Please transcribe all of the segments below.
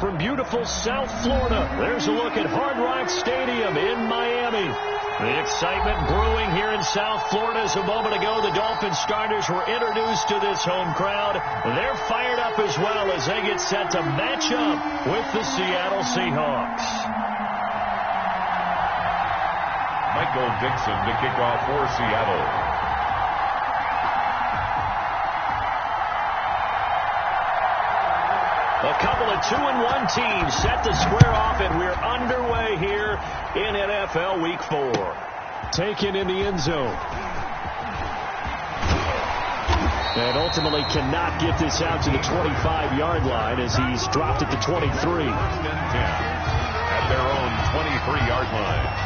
from beautiful South Florida. There's a look at Hard Rock Stadium in Miami. The excitement brewing here in South Florida as a moment ago the Dolphins starters were introduced to this home crowd. They're fired up as well as they get set to match up with the Seattle Seahawks. Michael Dixon to kick off for Seattle. A couple of 2-1 teams set to square off, and we're underway here in NFL Week 4. Taken in the end zone. And ultimately cannot get this out to the 25-yard line as he's dropped it to 23. At their own 23-yard line.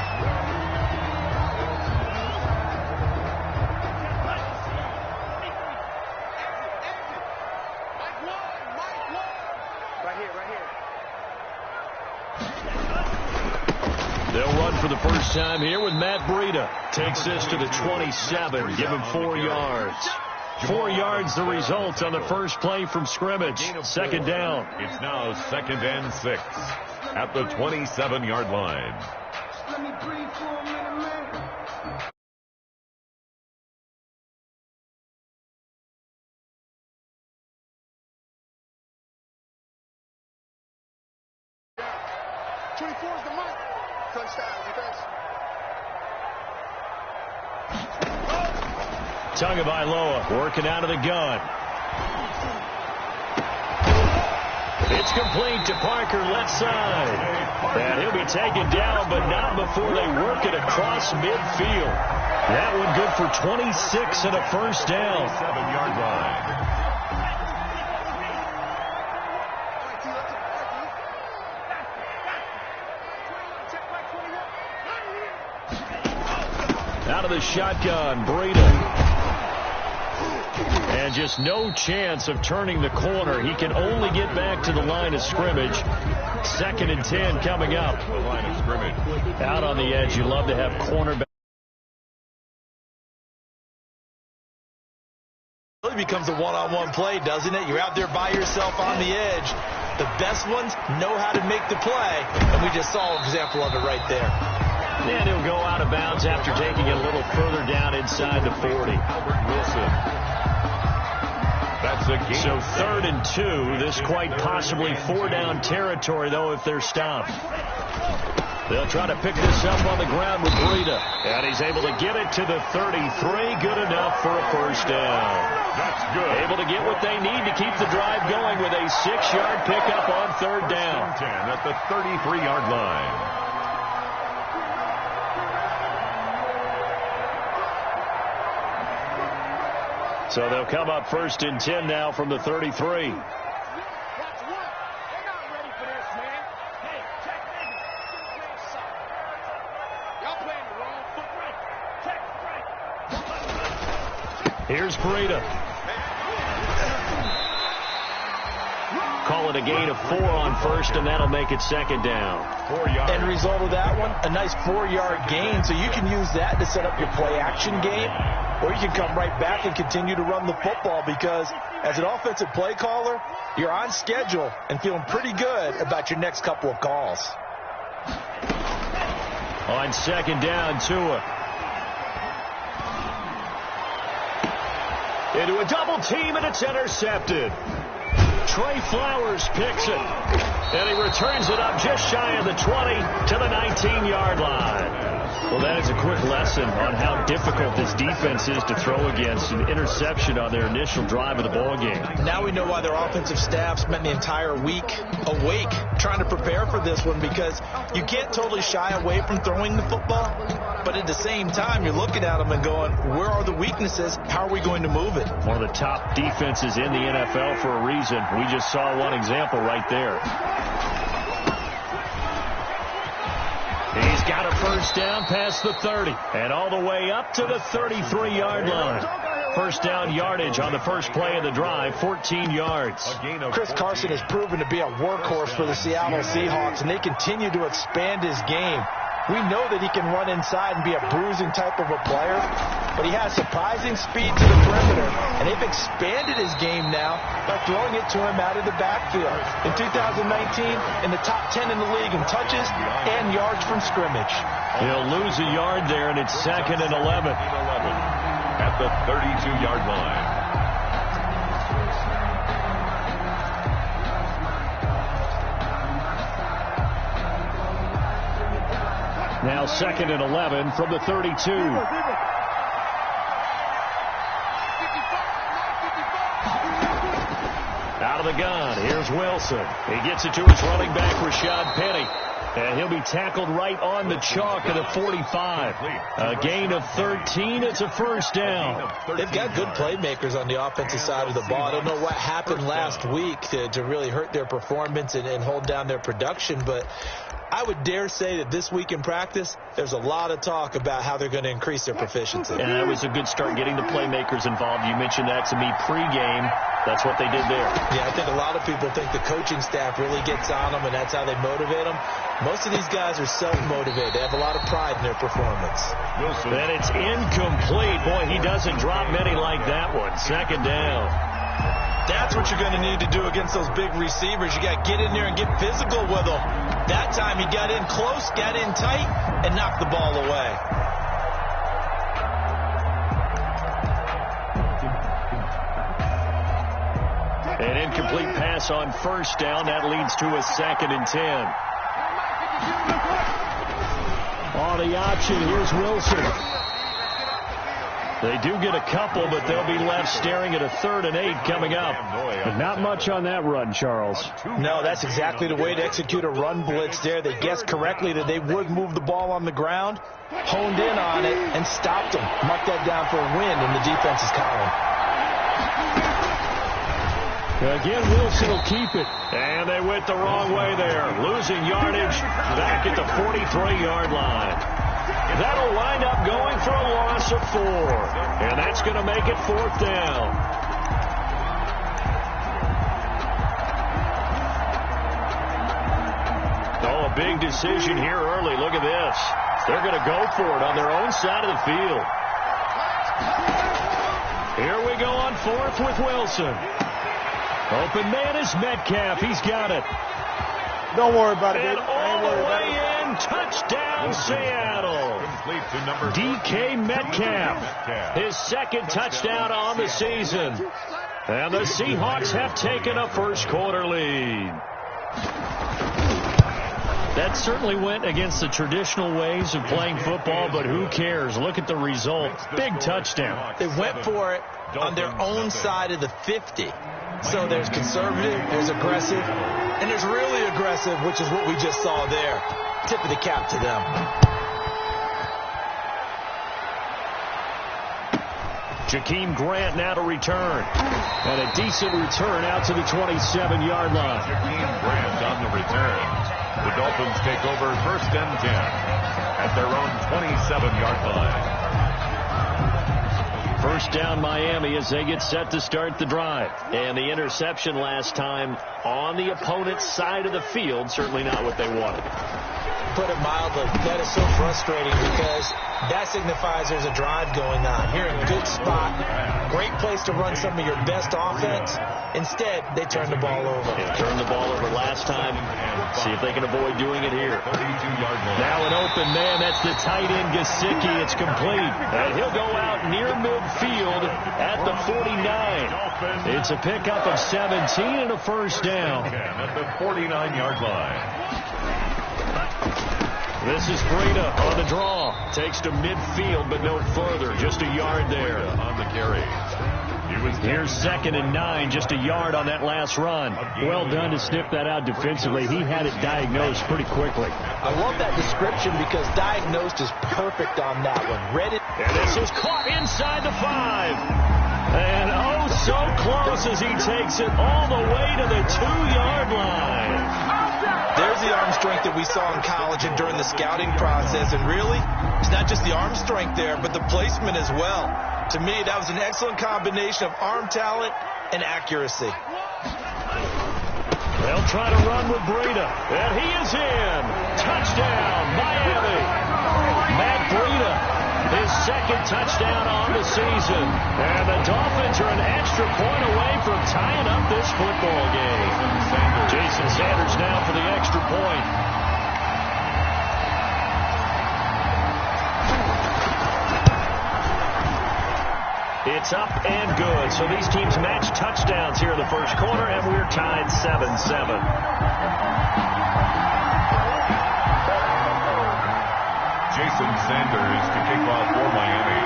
They'll run for the first time here with Matt Breida. Takes this to the 27. Give him 4 yards. 4 yards the result on the first play from scrimmage. Second down. It's now 2nd and 6 at the 27-yard line. Let me breathe for a minute, man. Tagovailoa working out of the gun. It's complete to Parker left side. And he'll be taken down, but not before they work it across midfield. That one good for 26 and a first down. 7-yard line. Out of the shotgun, Breida. And just no chance of turning the corner. He can only get back to the line of scrimmage. 2nd and 10 coming up. The line of scrimmage. Out on the edge. You love to have cornerback. It really becomes a one-on-one play, doesn't it? You're out there by yourself on the edge. The best ones know how to make the play, and we just saw an example of it right there. And he'll go out of bounds after taking it a little further down inside the 40. Albert Wilson. That's a game. So 3rd and 2. This quite possibly 4-down territory, though, if they're stopped. They'll try to pick this up on the ground with Breida. And he's able to get it to the 33. Good enough for a first down. That's good. Able to get what they need to keep the drive going with a 6-yard pickup on 3rd down. 10 at the 33-yard line. So they'll come up 1st and 10 now from the 33. Here's Breida. Call it a gain of 4 on 1st, and that'll make it 2nd down. 4 yards. End result of that one, a nice 4-yard gain. So you can use that to set up your play-action game, or you can come right back and continue to run the football because as an offensive play caller, you're on schedule and feeling pretty good about your next couple of calls. On 2nd down, Tua. Into a double team, and it's intercepted. Trey Flowers picks it. And he returns it up just shy of the 20 to the 19-yard line. Well, that is a quick lesson on how difficult this defense is to throw against. An interception on their initial drive of the ballgame. Now we know why their offensive staff spent the entire week awake trying to prepare for this one, because you can't totally shy away from throwing the football, but at the same time you're looking at them and going, where are the weaknesses? How are we going to move it? One of the top defenses in the NFL for a reason. We just saw one example right there. He's got a first down past the 30 and all the way up to the 33-yard line. First down yardage on the first play of the drive, 14 yards. Chris Carson has proven to be a workhorse for the Seattle Seahawks, and they continue to expand his game. We know that he can run inside and be a bruising type of a player, but he has surprising speed to the perimeter, and they've expanded his game now by throwing it to him out of the backfield. In 2019, in the top 10 in the league in touches and yards from scrimmage. He'll lose a yard there, and it's 2nd and 11. At the 32-yard line. Now 2nd and 11 from the 32. Out of the gun, here's Wilson. He gets it to his running back, Rashad Penny. And he'll be tackled right on the chalk at the 45. A gain of 13. It's a first down. They've got good playmakers on the offensive side of the ball. I don't know what happened last week to really hurt their performance and hold down their production, but I would dare say that this week in practice, there's a lot of talk about how they're going to increase their proficiency. And that was a good start getting the playmakers involved. You mentioned that to me pregame. That's what they did there. Yeah, I think a lot of people think the coaching staff really gets on them, and that's how they motivate them. Most of these guys are self-motivated. They have a lot of pride in their performance. Then it's incomplete. Boy, he doesn't drop many like that one. 2nd down. That's what you're going to need to do against those big receivers. You got to get in there and get physical with them. That time he got in close, got in tight, and knocked the ball away. An incomplete pass on first down. That leads to a 2nd and 10. On the option, here's Wilson. They do get a couple, but they'll be left staring at a 3rd and 8 coming up. But not much on that run, Charles. No, that's exactly the way to execute a run blitz there. They guessed correctly that they would move the ball on the ground, honed in on it, and stopped them. Marked that down for a win in the defense's column. Again, Wilson will keep it. And they went the wrong way there. Losing yardage back at the 43-yard line. That'll wind up going for a loss of 4. And that's going to make it 4th down. Oh, a big decision here early. Look at this. They're going to go for it on their own side of the field. Here we go on 4th with Wilson. Open man is Metcalf. He's got it. Don't worry about it. And all the way in, touchdown Seattle. DK Metcalf, his 2nd touchdown on the season. And the Seahawks have taken a first-quarter lead. That certainly went against the traditional ways of playing football, but who cares? Look at the result. Big touchdown. They went for it on their own side of the 50. So there's conservative, there's aggressive, and there's really aggressive, which is what we just saw there. Tip of the cap to them. Jakeem Grant now to return. And a decent return out to the 27-yard line. Jakeem Grant on the return. The Dolphins take over 1st and 10 at their own 27-yard line. First down Miami as they get set to start the drive. And the interception last time on the opponent's side of the field, certainly not what they wanted. Put it mildly, that is so frustrating because that signifies there's a drive going on. You're in a good spot, great place to run some of your best offense. Instead, they turn the ball over. They turned the ball over last time. See if they can avoid doing it here. Now an open man. That's the tight end, Gesicki. It's complete. And he'll go out near midfield at the 49. It's a pickup of 17 and a first down. At the 49-yard line. This is Breida on the draw. Takes to midfield, but no further. Just a yard there. On the carry. Here's 2nd and 9, just a yard on that last run. Well done to sniff that out defensively. He had it diagnosed pretty quickly. I love that description because diagnosed is perfect on that one. Read it. And this is caught inside the 5. And oh, so close as he takes it all the way to the 2-yard line. There's the arm strength that we saw in college and during the scouting process. And really, it's not just the arm strength there, but the placement as well. To me, that was an excellent combination of arm talent and accuracy. They'll try to run with Breida. And he is in. Touchdown, Miami. Matt Breida, his second touchdown on the season. And the Dolphins are an extra point away from tying up this football game. Jason Sanders now for the extra point. It's up and good. So these teams match touchdowns here in the first quarter, and we're tied 7-7. Jason Sanders to kick off for Miami.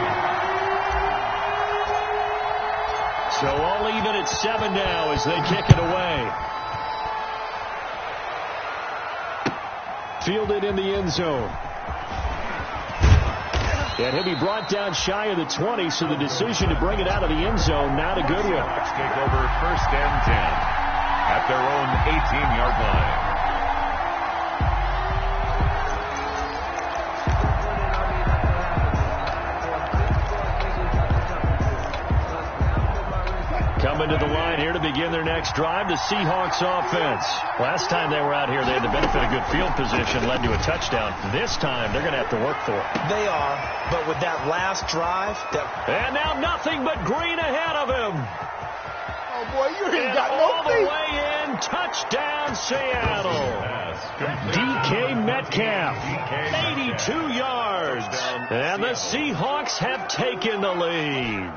So all even at 7 now as they kick it away. Fielded in the end zone. And he'll be brought down shy of the 20, so the decision to bring it out of the end zone, not a good one. Seahawks take over first and 10 at their own 18-yard line. Coming to the line here to begin their next drive, the Seahawks offense. Last time they were out here, they had the benefit of good field position, led to a touchdown. This time, they're going to have to work for it. They are, but with that last drive... And now nothing but green ahead of him. Oh, boy, you ain't got no all the way in, touchdown, Seattle. DK Metcalf, 82 yards. And the Seahawks have taken the lead.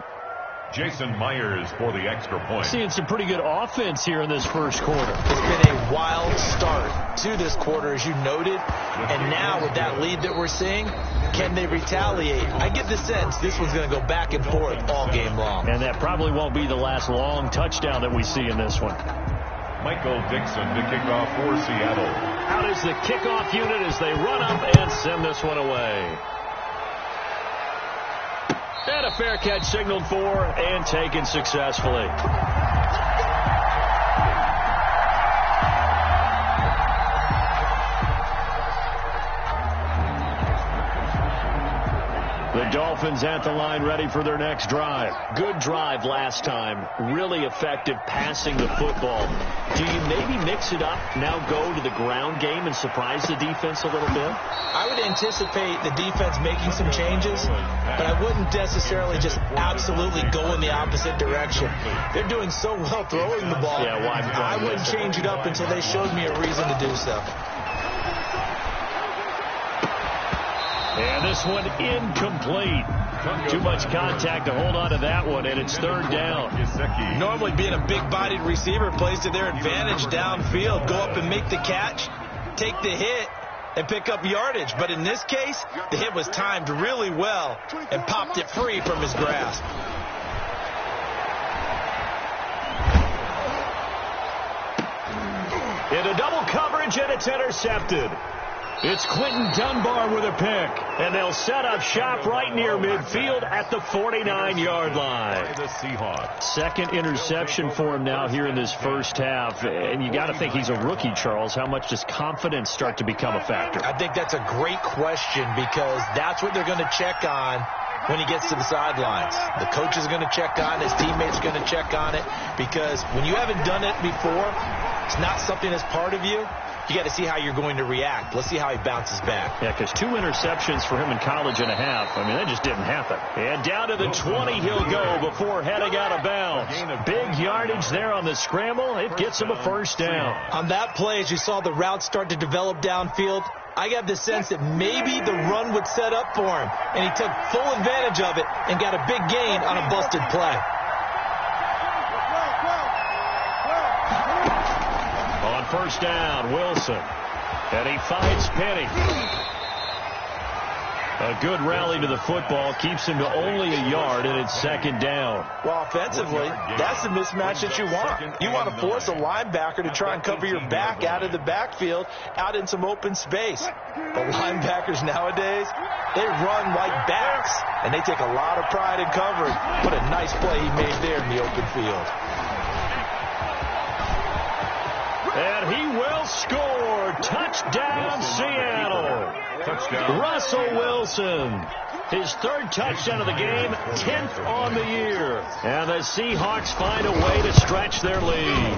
Jason Myers for the extra point. Seeing some pretty good offense here in this first quarter. It's been a wild start to this quarter, as you noted. And now with that lead that we're seeing, can they retaliate? I get the sense this one's going to go back and forth all game long. And that probably won't be the last long touchdown that we see in this one. Michael Dixon to kick off for Seattle. Out is the kickoff unit as they run up and send this one away. And a fair catch signaled for and taken successfully. The Dolphins at the line ready for their next drive. Good drive last time. Really effective passing the football. Do you maybe mix it up, now go to the ground game and surprise the defense a little bit? I would anticipate the defense making some changes, but I wouldn't necessarily just absolutely go in the opposite direction. They're doing so well throwing the ball. Yeah, why? I wouldn't change it up until they showed me a reason to do so. And this one incomplete. Too much contact to hold on to that one, and it's third down. Normally being a big-bodied receiver plays to their advantage downfield. Go up and make the catch, take the hit, and pick up yardage. But in this case, the hit was timed really well and popped it free from his grasp. Into double coverage, and it's intercepted. It's Quentin Dunbar with a pick, and they'll set up shop right near midfield at the 49-yard line. The Seahawks. Second interception for him now here in this first half, and you got to think he's a rookie, Charles. How much does confidence start to become a factor? I think that's a great question because that's what they're going to check on when he gets to the sidelines. The coach is going to check on it, his teammates are going to check on it, because when you haven't done it before, it's not something that's part of you. You got to see how you're going to react. Let's see how he bounces back. Yeah, because 2 interceptions for him in college and a half. I mean, that just didn't happen. And down to the 20 he'll go before heading out of bounds. Big yardage there on the scramble. It gets him a first down. On that play, as you saw the route start to develop downfield, I got the sense that maybe the run would set up for him. And he took full advantage of it and got a big gain on a busted play. On first down, Wilson. And he finds Penny. A good rally to the football keeps him to only a yard, and it's second down. Well, offensively, that's the mismatch that you want. You want to force a linebacker to try and cover your back out of the backfield, out in some open space. But linebackers nowadays, they run like backs, and they take a lot of pride in covering. What a nice play he made there in the open field. And he will score. Touchdown, Seattle. Touchdown. Russell Wilson. His third touchdown of the game, 10th on the year. And the Seahawks find a way to stretch their lead.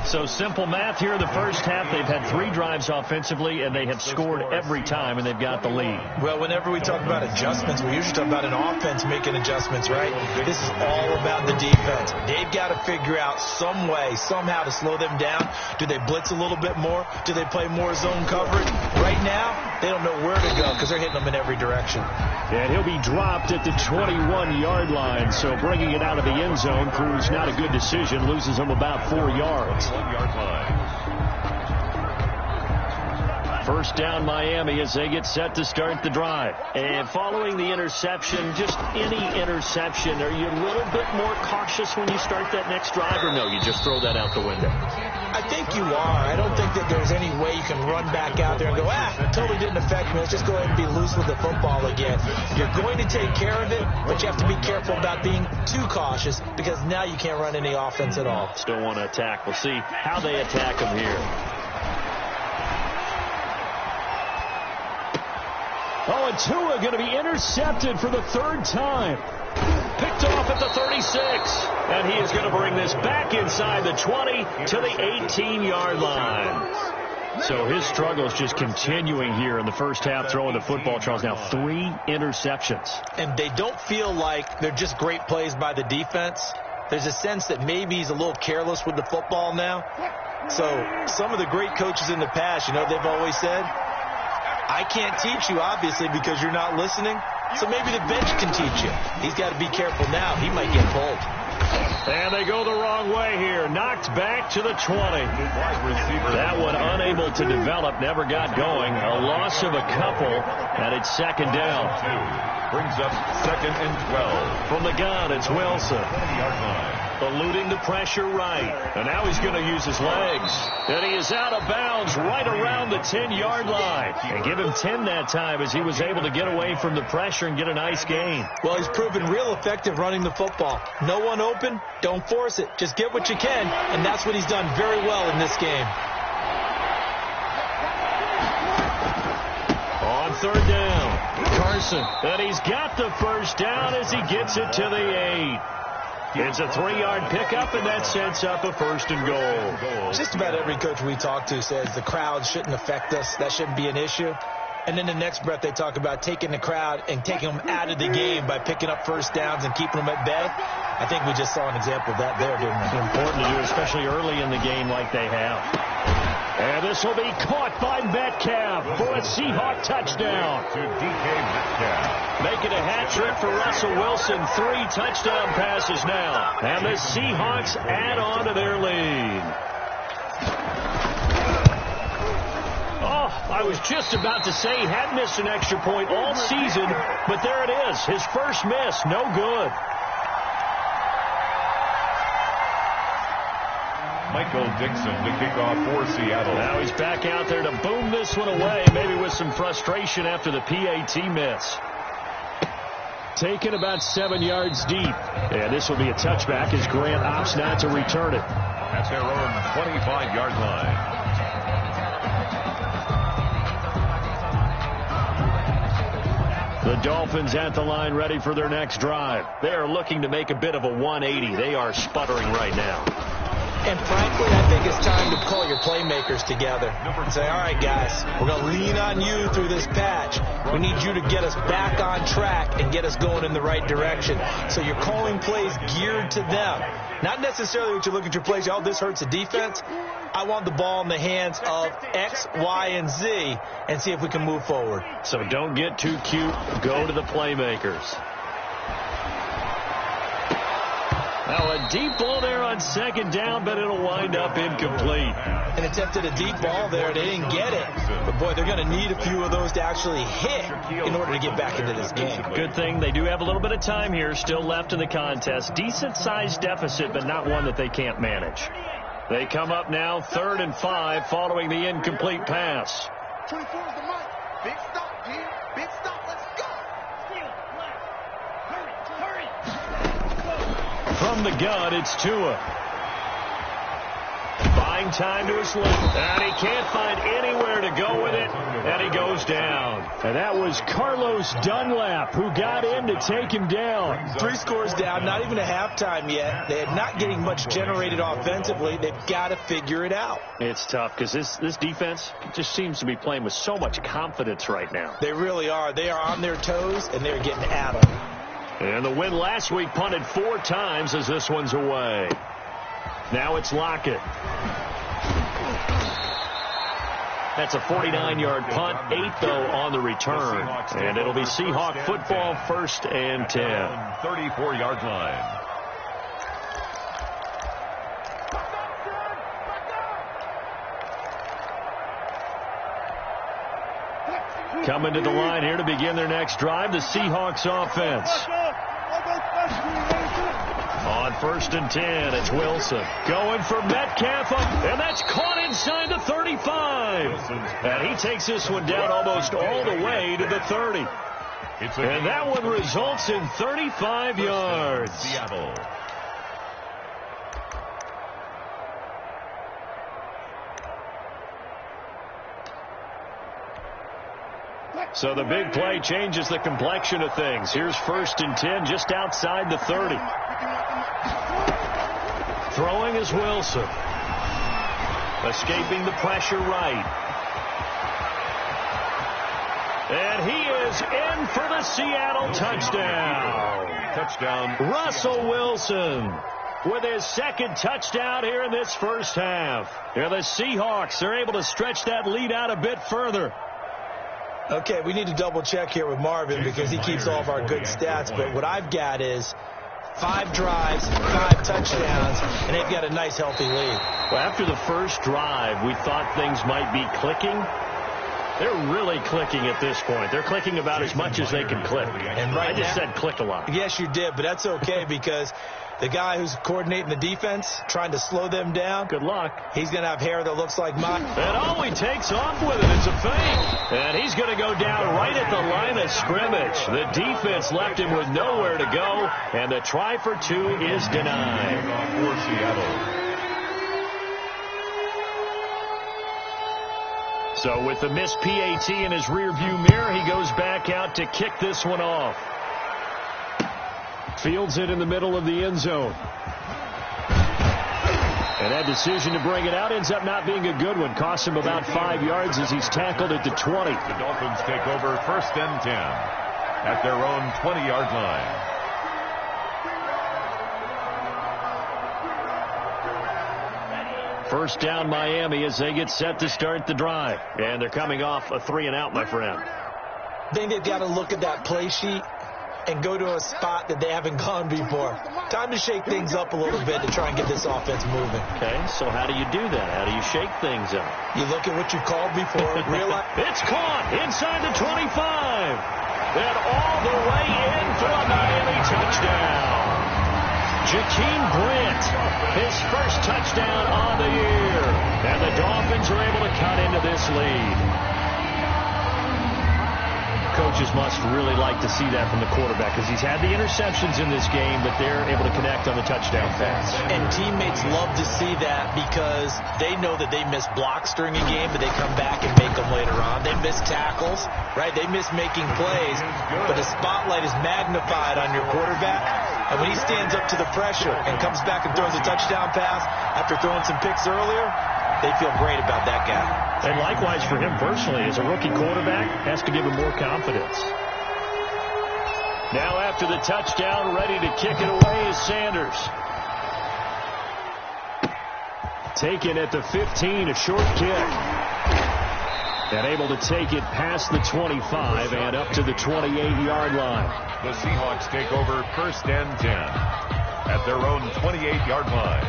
So simple math here in the first half. They've had 3 drives offensively, and they have scored every time, and they've got the lead. Well, whenever we talk about adjustments, we usually talk about an offense making adjustments, right? This is all about the defense. They've got to figure out some way, somehow to slow them down. Do they blitz a little bit more? Do they play more zone coverage? Right now, they don't know where to go because they're hitting them in every direction. And he'll be dropped at the 21-yard line. So bringing it out of the end zone proves not a good decision. Loses them about 4 yards. 1-yard line. First down Miami as they get set to start the drive. And following the interception, just any interception, are you a little bit more cautious when you start that next drive, or no, you just throw that out the window? I think you are. I don't think that there's any way you can run back out there and go, totally didn't affect me. Let's just go ahead and be loose with the football again. You're going to take care of it, but you have to be careful about being too cautious because now you can't run any offense at all. Still want to attack. We'll see how they attack them here. Oh, and Tua going to be intercepted for the 3rd time. Picked off at the 36. And he is going to bring this back inside the 20 to the 18-yard line. So his struggle is just continuing here in the first half, throwing the football. Charles, now 3 interceptions. And they don't feel like they're just great plays by the defense. There's a sense that maybe he's a little careless with the football now. So some of the great coaches in the past, they've always said, I can't teach you, obviously, because you're not listening. So maybe the bench can teach you. He's got to be careful now. He might get pulled. And they go the wrong way here. Knocked back to the 20. That one unable to develop, never got going. A loss of a couple, and it's 2nd down. Brings up 2nd and 12. From the gun, it's Wilson. 20-yard line. Eluding the pressure right. And now he's going to use his legs. And he is out of bounds right around the 10-yard line. And give him 10 that time as he was able to get away from the pressure and get a nice gain. Well, he's proven real effective running the football. No one open, don't force it. Just get what you can, and that's what he's done very well in this game. On 3rd down, Carson. And he's got the first down as he gets it to the 8. It's a 3-yard pickup, and that sets up a 1st and goal. Just about every coach we talk to says the crowd shouldn't affect us. That shouldn't be an issue. And in the next breath, they talk about taking the crowd and taking them out of the game by picking up first downs and keeping them at bay. I think we just saw an example of that there, didn't we? Important to do, especially early in the game like they have. And this will be caught by Metcalf for a Seahawk touchdown. To DK Metcalf. Make it a hat trick for Russell Wilson. 3 touchdown passes now. And the Seahawks add on to their lead. Oh, I was just about to say he had missed an extra point all season, but there it is. His first miss, no good. Michael Dixon to kick off for Seattle. Now he's back out there to boom this one away, maybe with some frustration after the PAT miss. Taken about 7 yards deep. And this will be a touchback as Grant opts not to return it. At their own 25-yard line. The Dolphins at the line ready for their next drive. They are looking to make a bit of a 180. They are sputtering right now. And frankly, I think it's time to call your playmakers together and say, all right, guys, we're going to lean on you through this patch. We need you to get us back on track and get us going in the right direction. So you're calling plays geared to them. Not necessarily what you look at your plays, oh, this hurts the defense. I want the ball in the hands of X, Y, and Z and see if we can move forward. So don't get too cute. Go to the playmakers. Now a deep ball there on 2nd down, but it'll wind up incomplete. And attempted a deep ball there. They didn't get it. But, boy, they're going to need a few of those to actually hit in order to get back into this game. Good thing they do have a little bit of time here still left in the contest. Decent-sized deficit, but not one that they can't manage. They come up now 3rd and 5 following the incomplete pass. 24 is the mic. Big stop, G. Big stop. Let's go. Hurry. From the gun, it's Tua. By Buying time to his left. And he can't find anywhere to go with it. And he goes down. And that was Carlos Dunlap who got in to take him down. 3 scores down, not even a halftime yet. They're not getting much generated offensively. They've got to figure it out. It's tough because this defense just seems to be playing with so much confidence right now. They really are. They are on their toes, and they're getting at them. And the win last week punted 4 times as this one's away. Now it's Lockett. That's a 49-yard punt, 8 though on the return. And it'll be Seahawk football, 1st and 10. 34-yard line. Coming to the line here to begin their next drive, the Seahawks offense. On 1st and 10, it's Wilson. Going for Metcalf up, and that's caught inside the 35. And he takes this one down almost all the way to the 30. And that one results in 35 yards. Seattle. So the big play changes the complexion of things. Here's 1st and 10 just outside the 30. Throwing is Wilson. Escaping the pressure right. And he is in for the Seattle touchdown. Touchdown. Russell Wilson with his 2nd touchdown here in this first half. Here the Seahawks are able to stretch that lead out a bit further. Okay, we need to double-check here with Marvin because he keeps all of our good stats. But what I've got is 5 drives, 5 touchdowns, and they've got a nice, healthy lead. Well, after the first drive, we thought things might be clicking. They're really clicking at this point. They're clicking about as much as they can click. And I just said click a lot. Yes, you did, but that's okay because the guy who's coordinating the defense, trying to slow them down, good luck. He's going to have hair that looks like mine. And oh, he takes off with it. It's a fake. And he's going to go down right at the line of scrimmage. The defense left him with nowhere to go, and the try for 2 is denied. For Seattle. So with the missed PAT in his rearview mirror, he goes back out to kick this one off. Fields it in the middle of the end zone. And that decision to bring it out ends up not being a good one. Costs him about 5 yards as he's tackled at the 20. The Dolphins take over 1st and 10 at their own 20-yard line. First down Miami as they get set to start the drive. And they're coming off a 3-and-out, my friend. I think they've got to look at that play sheet and go to a spot that they haven't gone before. Time to shake things up a little bit to try and get this offense moving. Okay, so how do you do that? How do you shake things up? You look at what you called before. Realize it's caught inside the 25. And all the way in for a Miami touchdown. Jakeem Grant, his first touchdown on the year. And the Dolphins are able to cut into this lead. Coaches must really like to see that from the quarterback because he's had the interceptions in this game, but they're able to connect on the touchdown pass. And teammates love to see that because they know that they miss blocks during a game, but they come back and make them later on. They miss tackles, right? They miss making plays, but the spotlight is magnified on your quarterback. And when he stands up to the pressure and comes back and throws a touchdown pass after throwing some picks earlier, they feel great about that guy. And likewise for him personally, as a rookie quarterback, has to give him more confidence. Now after the touchdown, ready to kick it away is Sanders. Taken at the 15, a short kick. And able to take it past the 25 and up to the 28-yard line. The Seahawks take over 1st and 10 at their own 28-yard line.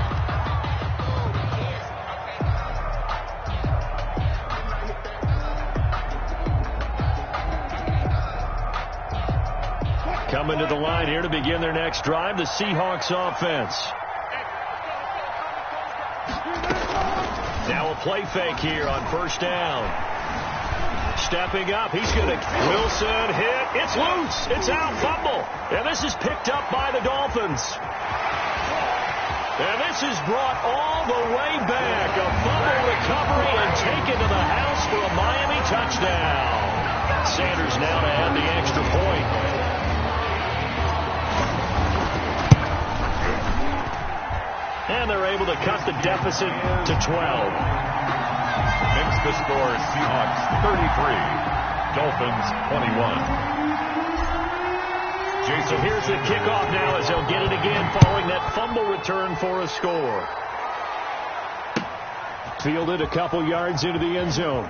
Coming to the line here to begin their next drive, the Seahawks offense. Now a play fake here on 1st down. Stepping up, he's going to, Wilson hit, it's loose, it's out, fumble. And this is picked up by the Dolphins. And this is brought all the way back. A fumble recovery and taken to the house for a Miami touchdown. Sanders now to add the extra point. And they're able to cut the deficit to 12. Makes the score Seahawks 33, Dolphins 21. So here's the kickoff now as they'll get it again following that fumble return for a score. Fielded a couple yards into the end zone.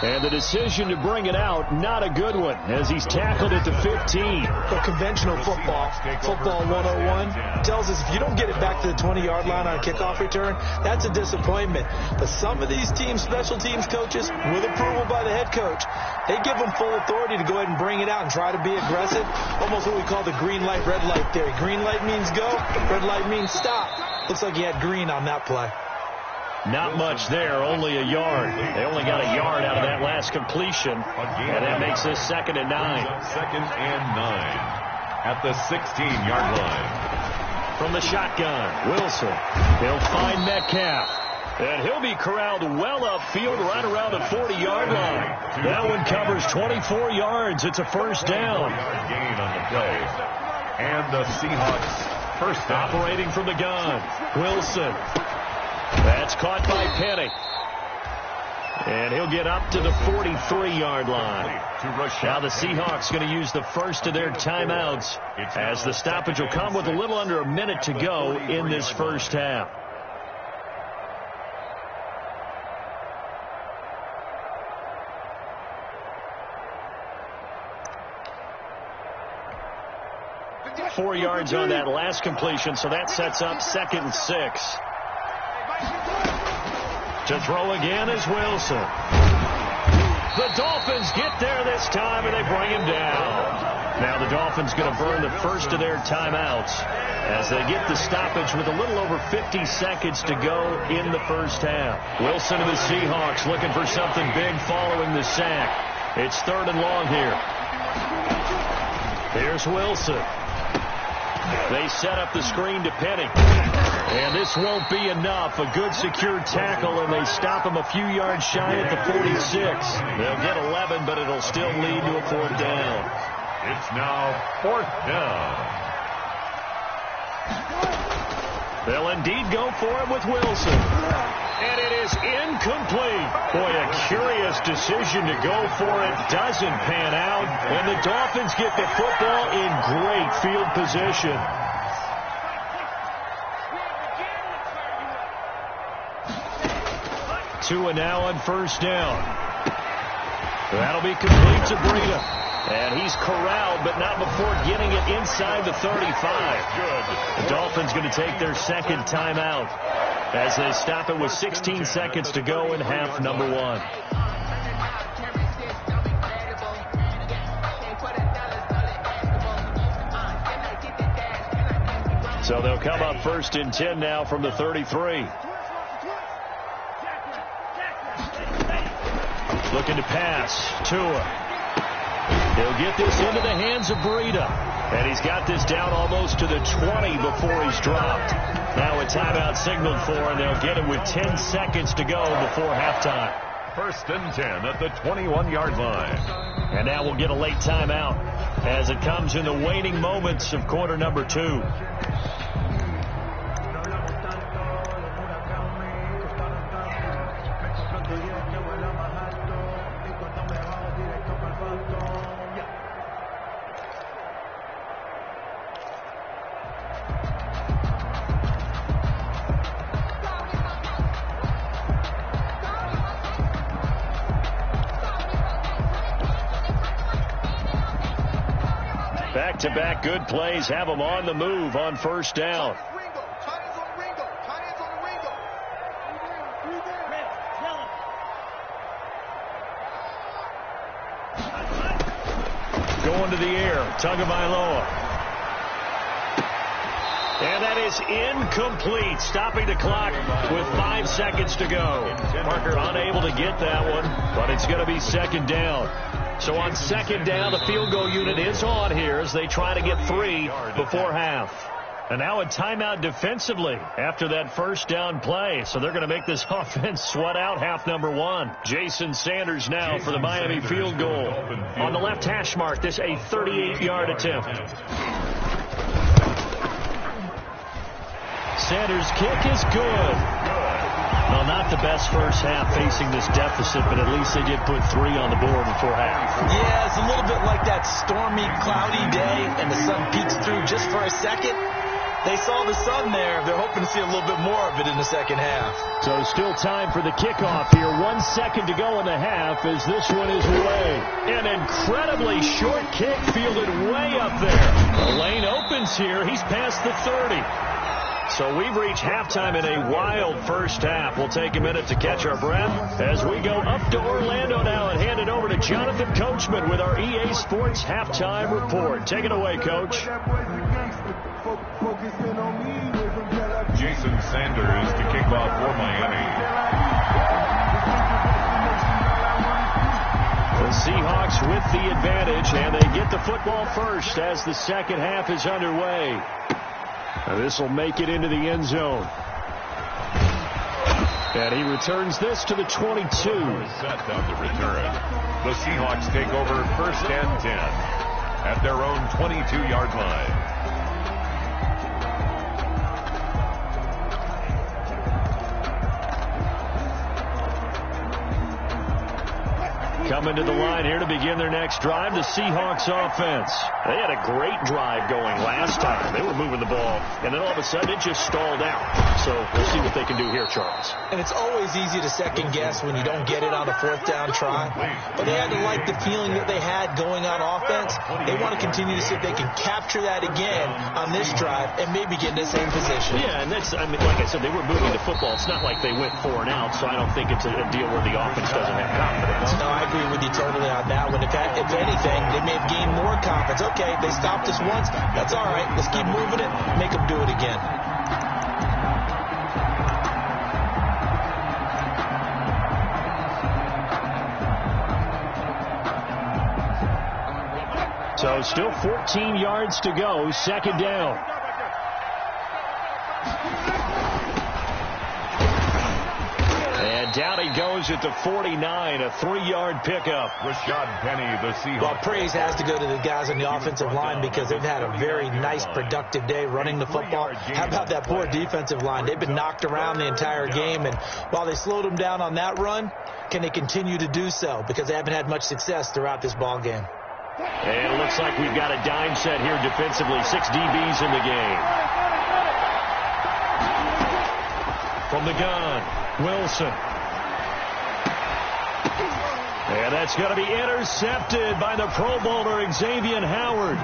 And the decision to bring it out, not a good one, as he's tackled at the 15. The conventional football 101, tells us if you don't get it back to the 20-yard line on a kickoff return, that's a disappointment. But some of these teams, special teams coaches, with approval by the head coach, they give them full authority to go ahead and bring it out and try to be aggressive. Almost what we call the green light, red light theory. Green light means go, red light means stop. Looks like he had green on that play. Not much there, only a yard. They only got a yard out of that last completion, and that makes this 2nd and 9. 2nd and 9 at the 16-yard line. From the shotgun, Wilson. He'll find Metcalf. And he'll be corralled well upfield right around the 40-yard line. That one covers 24 yards. It's a first down. Gain on the play. And the Seahawks first down. Operating from the gun, Wilson. That's caught by Penny. And he'll get up to the 43-yard line. Now the Seahawks going to use the first of their timeouts as the stoppage will come with a little under a minute to go in this first half. Four yards on that last completion, so that sets up 2nd and 6. To throw again is Wilson. The Dolphins get there this time, and they bring him down. Now the Dolphins going to burn the first of their timeouts as they get the stoppage with a little over 50 seconds to go in the first half. Wilson and the Seahawks looking for something big following the sack. It's 3rd and long here. Here's Wilson. They set up the screen to Penny. And this won't be enough. A good secure tackle, and they stop him a few yards shy at the 46. They'll get 11, but it'll still lead to a 4th down. It's now 4th down. They'll indeed go for it with Wilson. And it is incomplete. Boy, a curious decision to go for it. Doesn't pan out. And the Dolphins get the football in great field position. Tua now on first down. That'll be complete to Breida. And he's corralled, but not before getting it inside the 35. The Dolphins going to take their 2nd timeout as they stop it with 16 seconds to go in half number 1. So they'll come up 1st and 10 now from the 33. Looking to pass. Tua. He'll get this into the hands of Breida. And he's got this down almost to the 20 before he's dropped. Now a timeout signaled for, and they'll get it with 10 seconds to go before halftime. 1st and 10 at the 21-yard line. And now we'll get a late timeout as it comes in the waning moments of quarter number 2. Back-to-back good plays have them on the move on first down. Going to the air, Tagovailoa. And that is incomplete, stopping the clock with 5 seconds to go. Parker unable to get that one, but it's going to be 2nd down. So on second down, the field goal unit is on here as they try to get 3 before half. And now a timeout defensively after that first down play. So they're going to make this offense sweat out half number 1. Jason Sanders now for the Miami field goal. On the left hash mark, this a 38-yard attempt. Sanders' kick is good. Well, not the best first half facing this deficit, but at least they did put 3 on the board before half. Yeah, it's a little bit like that stormy, cloudy day, and the sun peeks through just for a second. They saw the sun there. They're hoping to see a little bit more of it in the second half. So still time for the kickoff here. 1 second to go in the half as this one is away. An incredibly short kick fielded way up there. The lane opens here. He's past the 30. So we've reached halftime in a wild first half. We'll take a minute to catch our breath as we go up to Orlando now and hand it over to Jonathan Coachman with our EA Sports halftime report. Take it away, Coach. Jason Sanders to kick off for Miami. The Seahawks with the advantage, and they get the football first as the second half is underway. This will make it into the end zone. And he returns this to the 22. Set on the return. The Seahawks take over first and 10 at their own 22-yard line. Coming to the line here to begin their next drive, the Seahawks offense. They had a great drive going last time. They were moving the ball, and then all of a sudden it just stalled out. So we'll see what they can do here, Charles. And it's always easy to second guess when you don't get it on a fourth down try. But they had to like the feeling that they had going on offense. They want to continue to see if they can capture that again on this drive and maybe get in the same position. Yeah, and that's, I mean, like I said, they were moving the football. It's not like they went 4 and out, so I don't think it's a deal where the offense doesn't have confidence. No, I agree with you totally on that one. If anything, they may have gained more confidence. Okay, they stopped us once. That's all right. Let's keep moving it. Make them do it again. So still 14 yards to go. Second down. And down he goes at the 49, a 3-yard pickup. Rashad Penny, the Seahawks. Well, praise has to go to the guys on the offensive line because they've had a very nice, productive day running the football. How about that poor defensive line? They've been knocked around the entire game, and while they slowed them down on that run, can they continue to do so? Because they haven't had much success throughout this ball game. And it looks like we've got a dime set here defensively. 6 DBs in the game. From the gun, Wilson. And that's going to be intercepted by the Pro Bowler, Xavier Howard.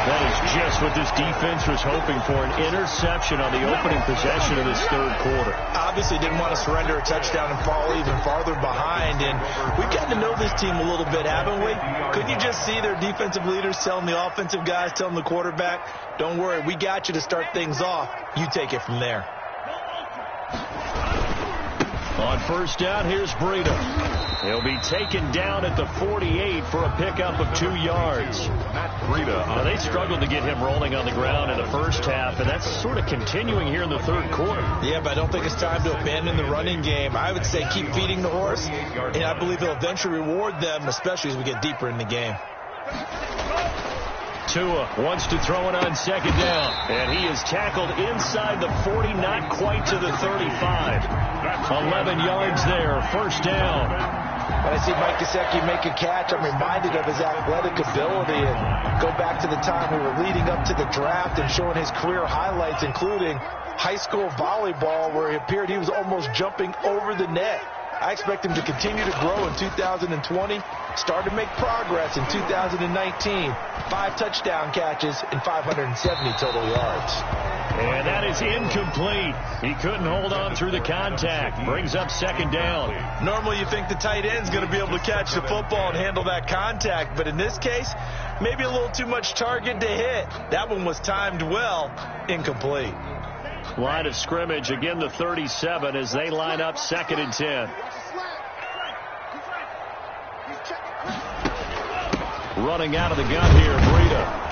That is just what this defense was hoping for, an interception on the opening possession of this third quarter. Obviously didn't want to surrender a touchdown and fall even farther behind, and we've gotten to know this team a little bit, haven't we? Couldn't you just see their defensive leaders telling the offensive guys, telling the quarterback, don't worry, we got you to start things off. You take it from there. On first down, here's Breida. He'll be taken down at the 48 for a pickup of 2 yards. Matt Breida. Now, they struggled to get him rolling on the ground in the first half, and that's sort of continuing here in the third quarter. Yeah, but I don't think it's time to abandon the running game. I would say keep feeding the horse, and I believe he'll eventually reward them, especially as we get deeper in the game. Tua wants to throw it on second down, and he is tackled inside the 40, not quite to the 35. 11 yards there, first down. When I see Mike Gesicki make a catch, I'm reminded of his athletic ability and go back to the time we were leading up to the draft and showing his career highlights, including high school volleyball, where it appeared he was almost jumping over the net. I expect him to continue to grow in 2020, start to make progress in 2019. 5 touchdown catches and 570 total yards. And that is incomplete. He couldn't hold on through the contact. Brings up second down. Normally you think the tight end's going to be able to catch the football and handle that contact, but in this case, maybe a little too much target to hit. That one was timed well, incomplete. Line of scrimmage, again the 37 as they line up second and 10. running out of the gun here, Breida.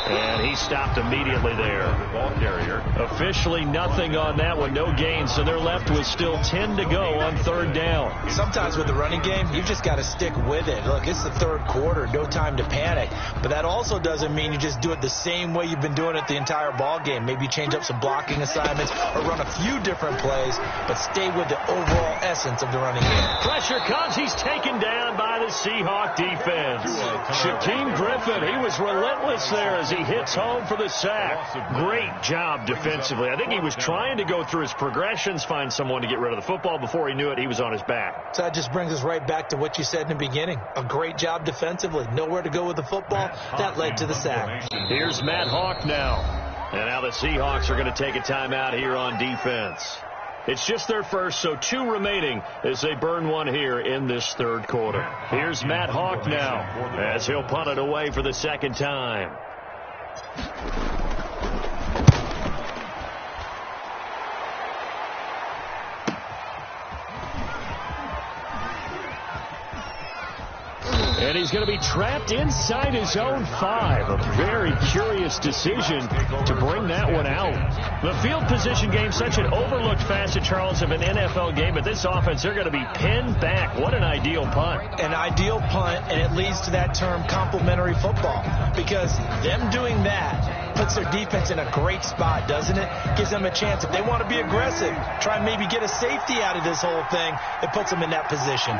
And he stopped immediately there. The ball carrier. Officially nothing on that one, no gain, so they're left with still 10 to go on third down. Sometimes with the running game, you've just got to stick with it. Look, it's the third quarter, no time to panic. But that also doesn't mean you just do it the same way you've been doing it the entire ball game. Maybe change up some blocking assignments or run a few different plays, but stay with the overall essence of the running game. Pressure comes. He's taken down by the Seahawk defense. Shaquem Griffin, he was relentless there as he hits home for the sack. Great job defensively. I think he was trying to go through his progressions, find someone to get rid of the football. Before he knew it, he was on his back. So that just brings us right back to what you said in the beginning. A great job defensively. Nowhere to go with the football. That led to the sack. Here's Matt Hawk now. And now the Seahawks are going to take a timeout here on defense. It's just their first, so 2 remaining as they burn one here in this third quarter. Here's Matt Hawk now as he'll punt it away for the second time. And he's going to be trapped inside his own 5. A very curious decision to bring that one out. The field position game, such an overlooked facet, Charles, of an NFL game. But this offense, they're going to be pinned back. What an ideal punt. An ideal punt, and it leads to that term complementary football. Because them doing that puts their defense in a great spot, doesn't it? Gives them a chance. If they want to be aggressive, try and maybe get a safety out of this whole thing, it puts them in that position.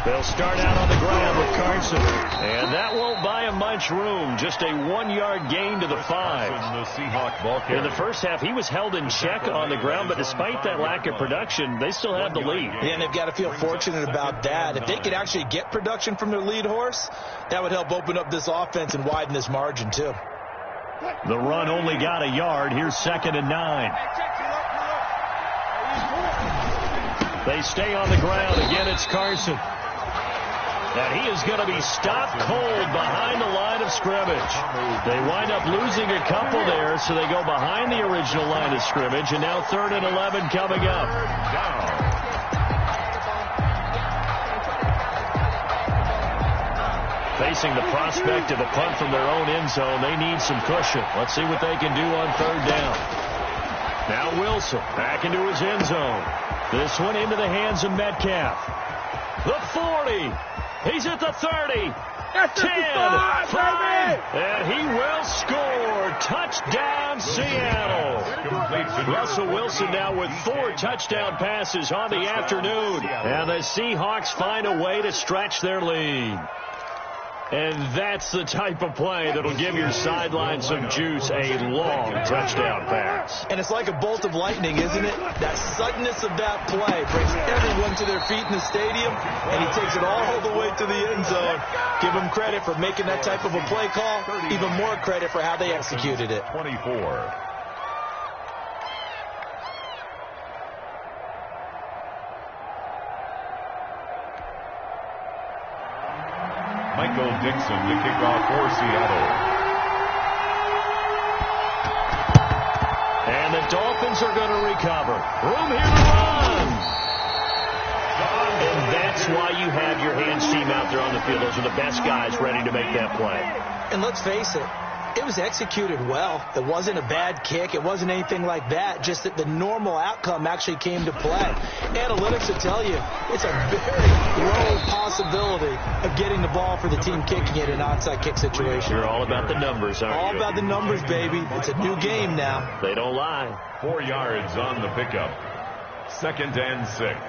They'll start out on the ground with Carson. And that won't buy him much room. Just a 1-yard gain to the 5. In the first half, he was held in check on the ground, but despite that lack of production, they still have the lead. Yeah, and they've got to feel fortunate about that. If they could actually get production from their lead horse, that would help open up this offense and widen this margin, too. The run only got a yard. Here's 2nd and 9. They stay on the ground. Again, it's Carson. And he is going to be stopped cold behind the line of scrimmage. They wind up losing a couple there, so they go behind the original line of scrimmage. And now 3rd and 11 coming up. Facing the prospect of a punt from their own end zone, they need some cushion. Let's see what they can do on 3rd down. Now Wilson back into his end zone. This one into the hands of Metcalf. The 40. He's at the 30. 10, 5, and he will score. Touchdown, Seattle. Russell Wilson now with 4 touchdown passes on the afternoon. And the Seahawks find a way to stretch their lead. And that's the type of play that'll give your sideline some juice, a long touchdown pass. And it's like a bolt of lightning, isn't it? That suddenness of that play brings everyone to their feet in the stadium, and he takes it all the way to the end zone. Give him credit for making that type of a play call, even more credit for how they executed it. 24. Michael Dixon to kick off for Seattle. And the Dolphins are going to recover. Room here to run. And that's why you have your hands team out there on the field. Those are the best guys ready to make that play. And let's face it, it was executed well. It wasn't a bad kick. It wasn't anything like that. Just that the normal outcome actually came to play. Analytics will tell you it's a very low possibility of getting the ball for the team kicking it in an onside kick situation. You're all about the numbers, aren't you? All about the numbers, baby. It's a new game now. They don't lie. 4 yards on the pickup. 2nd and 6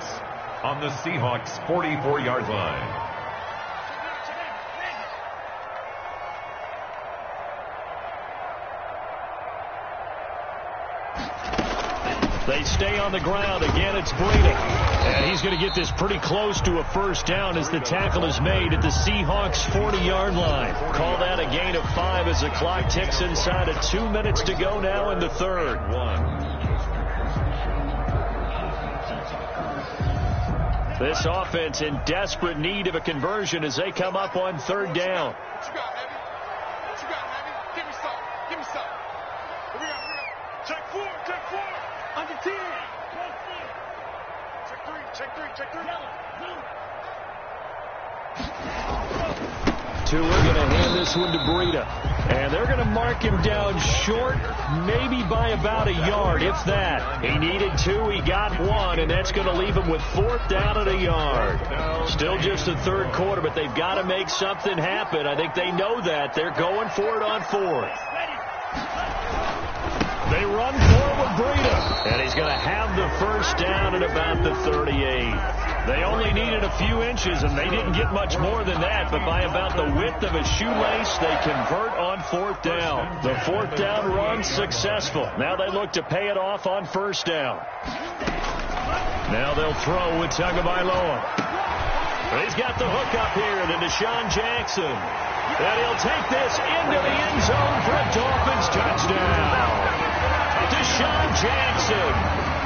on the Seahawks 44-yard line. They stay on the ground. Again, it's Breida. And he's going to get this pretty close to a first down as the tackle is made at the Seahawks 40-yard line. Call that a gain of 5 as the clock ticks inside of 2 minutes to go now in the third. This offense in desperate need of a conversion as they come up on 3rd down. What you got, Heavy? What you got, Heavy? Give me some. Give me some. Here we go. Check 4. Check 4. Under 10. Check 3. Check 3. Check 3. We're going to hand this one to Breida. And they're going to mark him down short, maybe by about a yard, if that. He needed 2, he got 1, and that's going to leave him with 4th down and a yard. Still just the 3rd quarter, but they've got to make something happen. I think they know that. They're going for it on 4th. They run for it with Breida, and he's going to have the 1st down at about the 38. They only needed a few inches, and they didn't get much more than that, but by about the width of a shoelace, they convert on 4th down. The 4th down run successful. Now they look to pay it off on 1st down. Now they'll throw with Tagovailoa. He's got the hook up here to Deshaun Jackson. And he'll take this into the end zone for a Dolphins touchdown. Deshaun Jackson,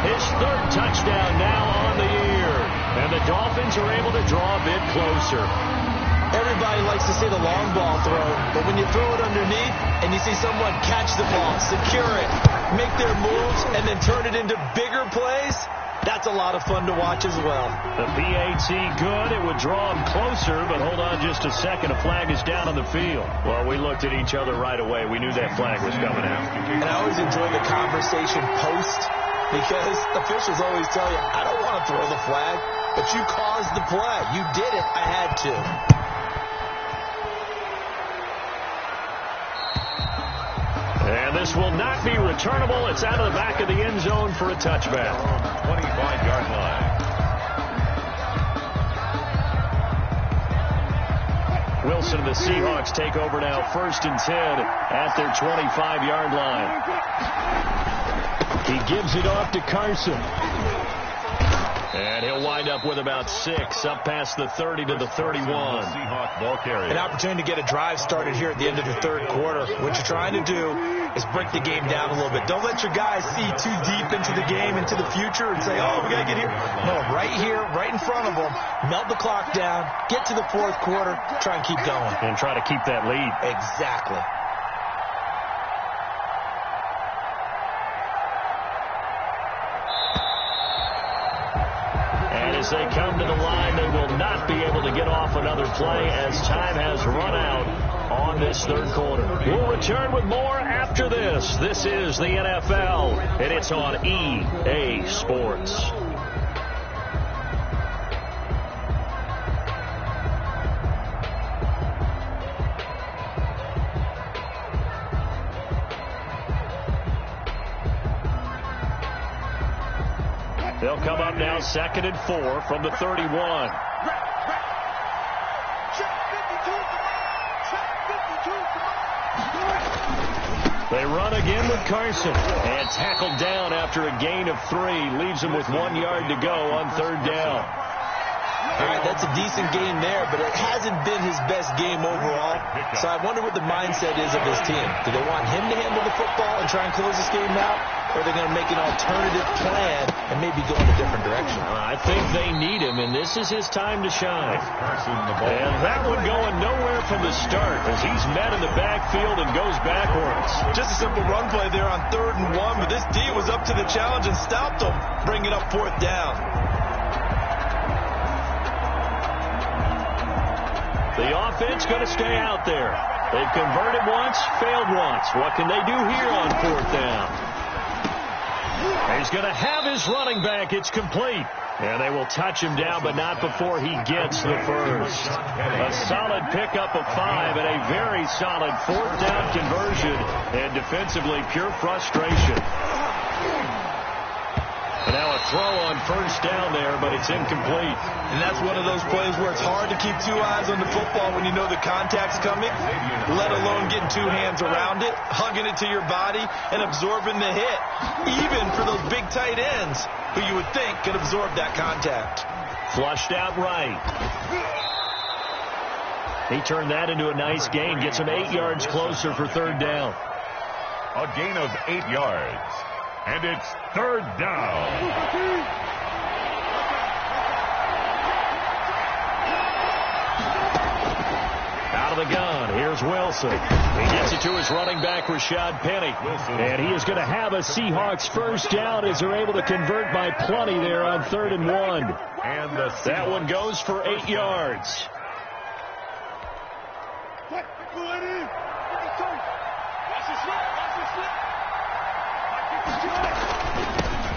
his 3rd touchdown now on the year. And the Dolphins are able to draw a bit closer. Everybody likes to see the long ball throw, but when you throw it underneath and you see someone catch the ball, secure it, make their moves, and then turn it into bigger plays, that's a lot of fun to watch as well. The PAT good. It would draw him closer, but hold on just a second. A flag is down on the field. Well, we looked at each other right away. We knew that flag was coming out. And I always enjoy the conversation post, because officials always tell you, I don't want to throw the flag, but you caused the play. You did it. I had to. And this will not be returnable. It's out of the back of the end zone for a touchback. 25-yard line. Wilson and the Seahawks take over now, 1st and 10 at their 25-yard line. He gives it off to Carson. And he'll wind up with about 6, up past the 30 to the 31. Seahawks ball carrier. An opportunity to get a drive started here at the end of the 3rd quarter. What you're trying to do is break the game down a little bit. Don't let your guys see too deep into the game, into the future, and say, oh, we got to get here. No, right here, right in front of them, melt the clock down, get to the 4th quarter, try and keep going. And try to keep that lead. Exactly. As they come to the line, they will not be able to get off another play as time has run out on this 3rd quarter. We'll return with more after this. This is the NFL, and it's on EA Sports. They'll come up now 2nd and 4 from the 31. They run again with Carson. And tackled down after a gain of 3. Leaves him with 1 yard to go on 3rd down. All right, that's a decent game there, but it hasn't been his best game overall. So I wonder what the mindset is of his team. Do they want him to handle the football and try and close this game out? Or are they going to make an alternative plan and maybe go in a different direction? I think they need him, and this is his time to shine. And that one going nowhere from the start as he's met in the backfield and goes backwards. Just a simple run play there on 3rd and 1, but this D was up to the challenge and stopped him, bringing up 4th down. The offense going to stay out there. They've converted once, failed once. What can they do here on 4th down? He's going to have his running back. It's complete. And they will touch him down, but not before he gets the 1st. A solid pickup of 5 and a very solid 4th down conversion. And defensively, pure frustration. And now a throw on 1st down there, but it's incomplete. And that's one of those plays where it's hard to keep 2 eyes on the football when you know the contact's coming, let alone getting 2 hands around it, hugging it to your body, and absorbing the hit, even for those big tight ends who you would think could absorb that contact. Flushed out right. He turned that into a nice gain, gets him 8 yards closer for 3rd down. A gain of 8 yards. And it's 3rd down. Out of the gun, here's Wilson. He gets it to his running back, Rashad Penny. And he is going to have a Seahawks 1st down as they're able to convert by plenty there on 3rd and 1. And that one goes for 8 yards.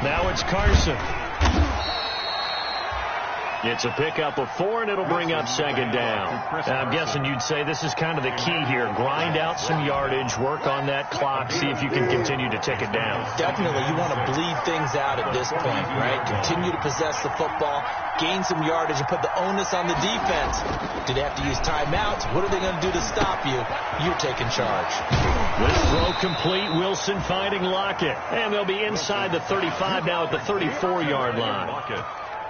Now it's Carson. It's a pickup of 4, and it'll bring up second down. I'm guessing you'd say this is kind of the key here. Grind out some yardage, work on that clock, see if you can continue to tick it down. Definitely. You want to bleed things out at this point, right? Continue to possess the football, gain some yardage, and put the onus on the defense. Do they have to use timeouts? What are they going to do to stop you? You're taking charge. This throw complete. Wilson finding Lockett. And they'll be inside the 35 now at the 34-yard line.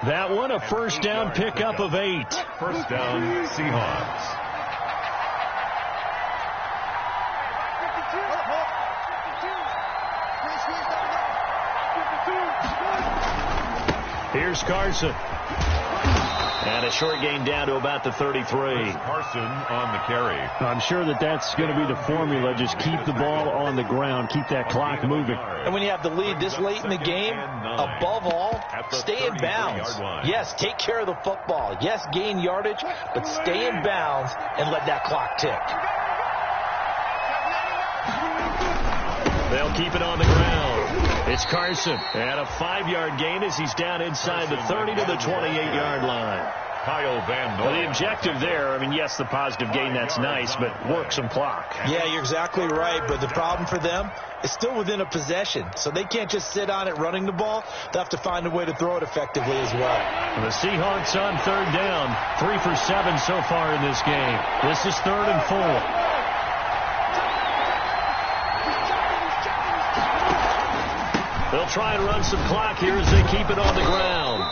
That one, a first down pickup of 8. First down, Seahawks. Here's Carson. And a short gain down to about the 33. Carson on the carry. I'm sure that's going to be the formula. Just keep the ball on the ground. Keep that clock moving. And when you have the lead this late in the game, above all, stay in bounds. Yes, take care of the football. Yes, gain yardage, but stay in bounds and let that clock tick. They'll keep it on the ground. It's Carson. And a 5-yard gain as he's down inside the 30 to the 28-yard line. Kyle Van Noy. Well, the objective there, I mean, yes, the positive gain, that's nice, but work some clock. Yeah, you're exactly right, but the problem for them is still within a possession, so they can't just sit on it running the ball. They'll have to find a way to throw it effectively as well. The Seahawks on third down, 3 for 7 so far in this game. This is 3rd and 4. They'll try and run some clock here as they keep it on the ground.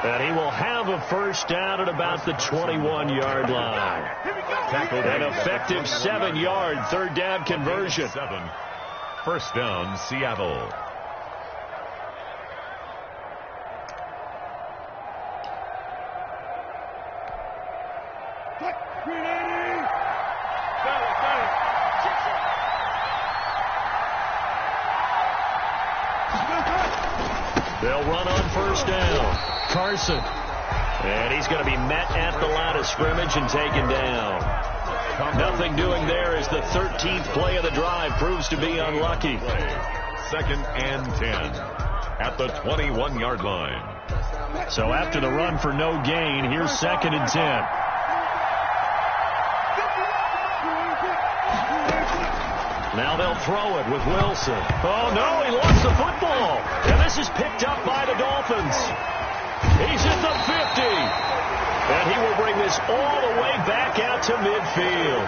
And he will have a first down at about the 21-yard line. An effective 7-yard third down conversion. First down, Seattle. They'll run on first down. Carson. And he's going to be met at the line of scrimmage and taken down. Nothing doing there as the 13th play of the drive proves to be unlucky. 2nd and 10 at the 21-yard line. So after the run for no gain, here's 2nd and 10. Now they'll throw it with Wilson. Oh, no, he lost the football. And this is picked up by the Dolphins. He's at the 50. And he will bring this all the way back out to midfield.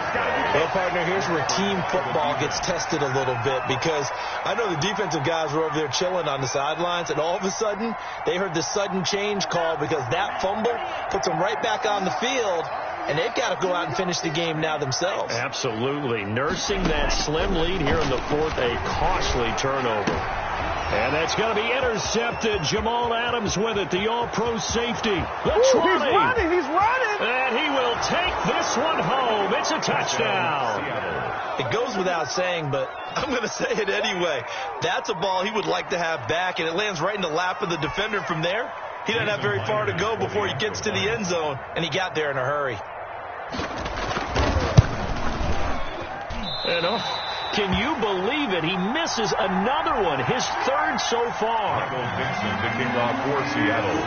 Well, partner, here's where team football gets tested a little bit, because I know the defensive guys were over there chilling on the sidelines, and all of a sudden they heard the sudden change call because that fumble puts them right back on the field. And they've got to go out and finish the game now themselves. Absolutely. Nursing that slim lead here in the 4th, a costly turnover. And that's going to be intercepted. Jamal Adams with it, the all-pro safety. He's running. And he will take this one home. It's a touchdown. It goes without saying, but I'm going to say it anyway. That's a ball he would like to have back, and it lands right in the lap of the defender from there. He doesn't have very far to go before he gets to the end zone, and he got there in a hurry. And can you believe it? He misses another one, his 3rd so far. Michael Vincent to kick off for Seattle.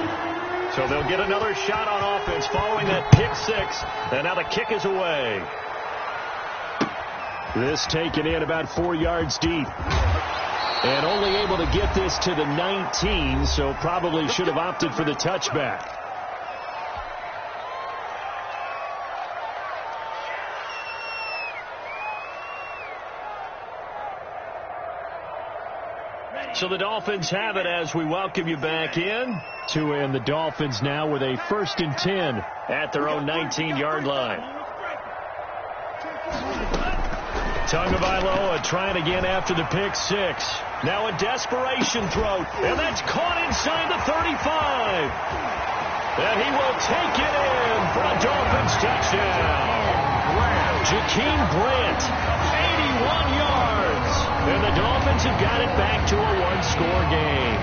So they'll get another shot on offense following that pick 6. And now the kick is away. This taken in about 4 yards deep. And only able to get this to the 19, so probably should have opted for the touchback. So the Dolphins have it as we welcome you back in. And the Dolphins now with a 1st and 10 at their own 19-yard line. Tagovailoa trying again after the pick 6. Now a desperation throw, and that's caught inside the 35. And he will take it in for a Dolphins touchdown. Jakeem Grant, 81 yards. And the Dolphins have got it back to a 1-score game.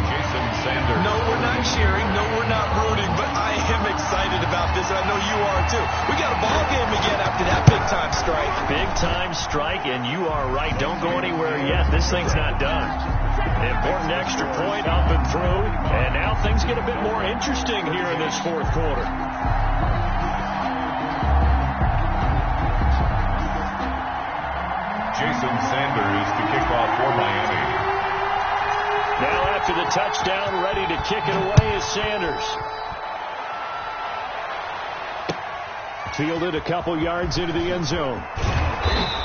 Jason Sanders. No, we're not cheering. No, we're not rooting. But I am excited about this, and I know you are too. We got a ball game again after that big-time strike. Big-time strike, and you are right. Don't go anywhere yet. This thing's not done. Important extra point up and through. And now things get a bit more interesting here in this fourth quarter. Jason Sanders to kick off for Miami. Now after the touchdown, ready to kick it away is Sanders. Fielded a couple yards into the end zone.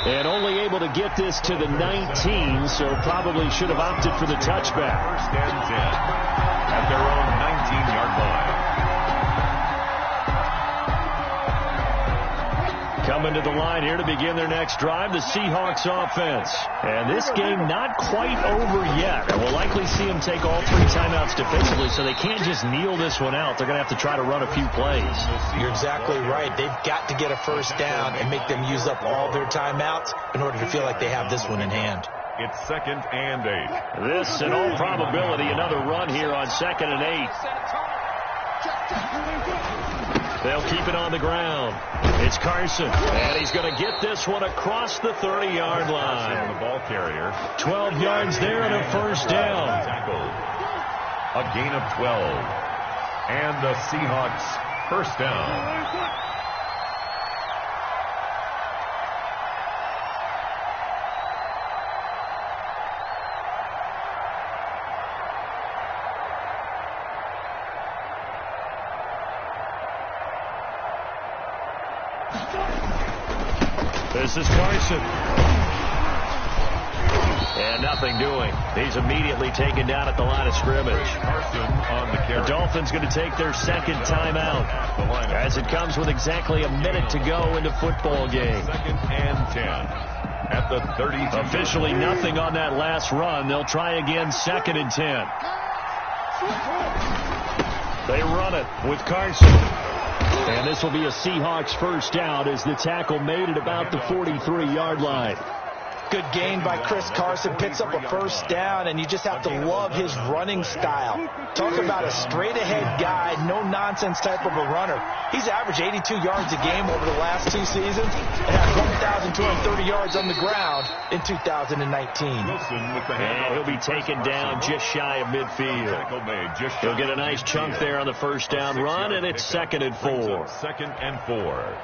And only able to get this to the 19, so probably should have opted for the touchback. First and 10 at their own 19-yard line. Coming to the line here to begin their next drive, the Seahawks offense. And this game not quite over yet. And we'll likely see them take all 3 timeouts defensively, so they can't just kneel this one out. They're going to have to try to run a few plays. You're exactly right. They've got to get a first down and make them use up all their timeouts in order to feel like they have this one in hand. It's 2nd and 8. This, in all probability, another run here on 2nd and 8. They'll keep it on the ground. It's Carson, and he's going to get this one across the 30-yard line. The ball carrier. 12 yards there and a first down. A gain of 12. And the Seahawks first down. This is Carson. And nothing doing. He's immediately taken down at the line of scrimmage. Carson on the carry. The Dolphins going to take their second timeout as it comes with exactly a minute to go in the football game. 2nd and 10 at the 32. Officially nothing on that last run. They'll try again 2nd and 10. They run it with Carson. And this will be a Seahawks first down as the tackle made at about the 43-yard line. Good gain by Chris Carson. Picks up a first down, and you just have to love his running style. Talk about a straight-ahead guy, no-nonsense type of a runner. He's averaged 82 yards a game over the last 2 seasons and had 1,230 yards on the ground in 2019. And he'll be taken down just shy of midfield. He'll get a nice chunk there on the first down run, and it's 2nd and 4. 2nd and 4.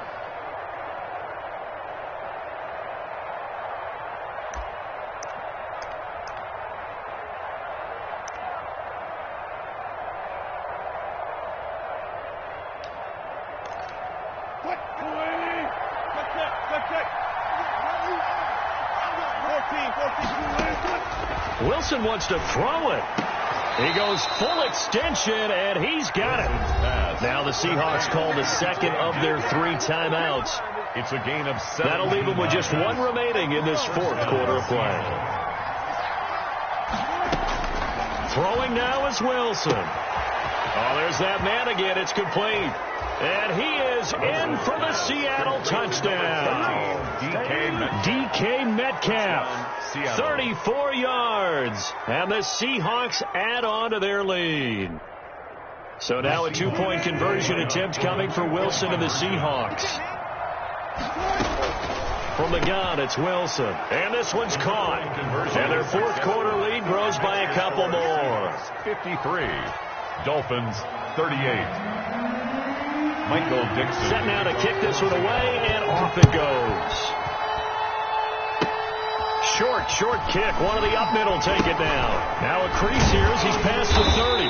Wilson wants to throw it. He goes full extension, and he's got it. Now the Seahawks call the second of their 3 timeouts. It's a gain of 7. That'll leave them with just 1 remaining in this fourth quarter of play. Throwing now is Wilson. Oh, there's that man again. It's complete. And he is in for the Seattle touchdown. DK Metcalf, 34 yards. And the Seahawks add on to their lead. So now a 2-point conversion attempt coming for Wilson and the Seahawks. From the gun, it's Wilson. And this one's caught. And their fourth quarter lead grows by a couple more. 53. Dolphins 38. Michael Dixon. Set now to kick this one away, and off it goes. Short kick. One of the up middle take it down. Now a crease here as he's past the 30.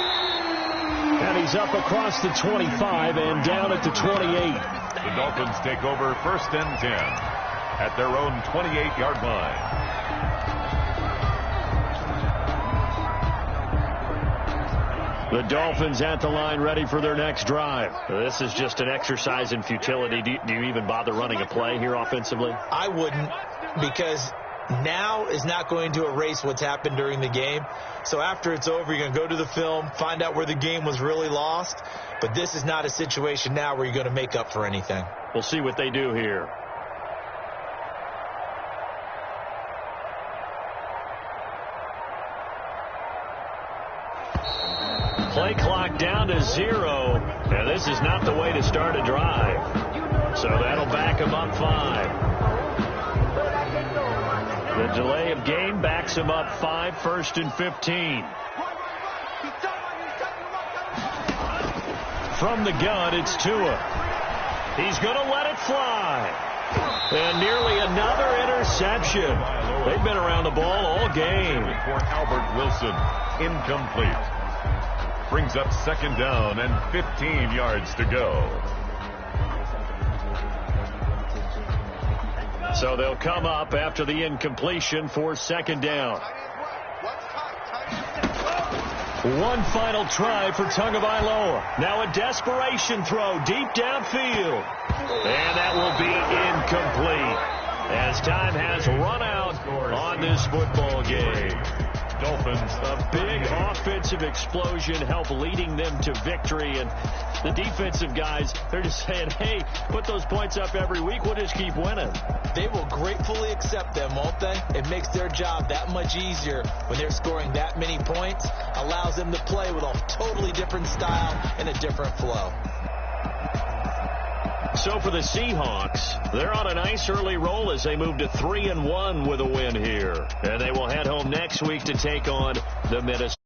And he's up across the 25 and down at the 28. The Dolphins take over 1st and 10 at their own 28-yard line. The Dolphins at the line ready for their next drive. This is just an exercise in futility. Do you even bother running a play here offensively? I wouldn't, because now is not going to erase what's happened during the game. So after it's over, you're going to go to the film, find out where the game was really lost. But this is not a situation now where you're going to make up for anything. We'll see what they do here. play clock down to 0, and this is not the way to start a drive. So that'll back him up 5. The delay of game backs him up 5, 1st and 15. From the gun, it's Tua. He's going to let it fly. And nearly another interception. They've been around the ball all game. For Albert Wilson, incomplete. Brings up 2nd down and 15 yards to go. So they'll come up after the incompletion for 2nd down. One final try for Tagovailoa. Now a desperation throw deep downfield. And that will be incomplete as time has run out on this football game. Dolphins, a big offensive explosion, help leading them to victory. And the defensive guys, they're just saying, hey, put those points up every week. We'll just keep winning. They will gratefully accept them, won't they? It makes their job that much easier when they're scoring that many points. Allows them to play with a totally different style and a different flow. So for the Seahawks, they're on a nice early roll as they move to 3-1 with a win here. And they will head home next week to take on the Minnesota.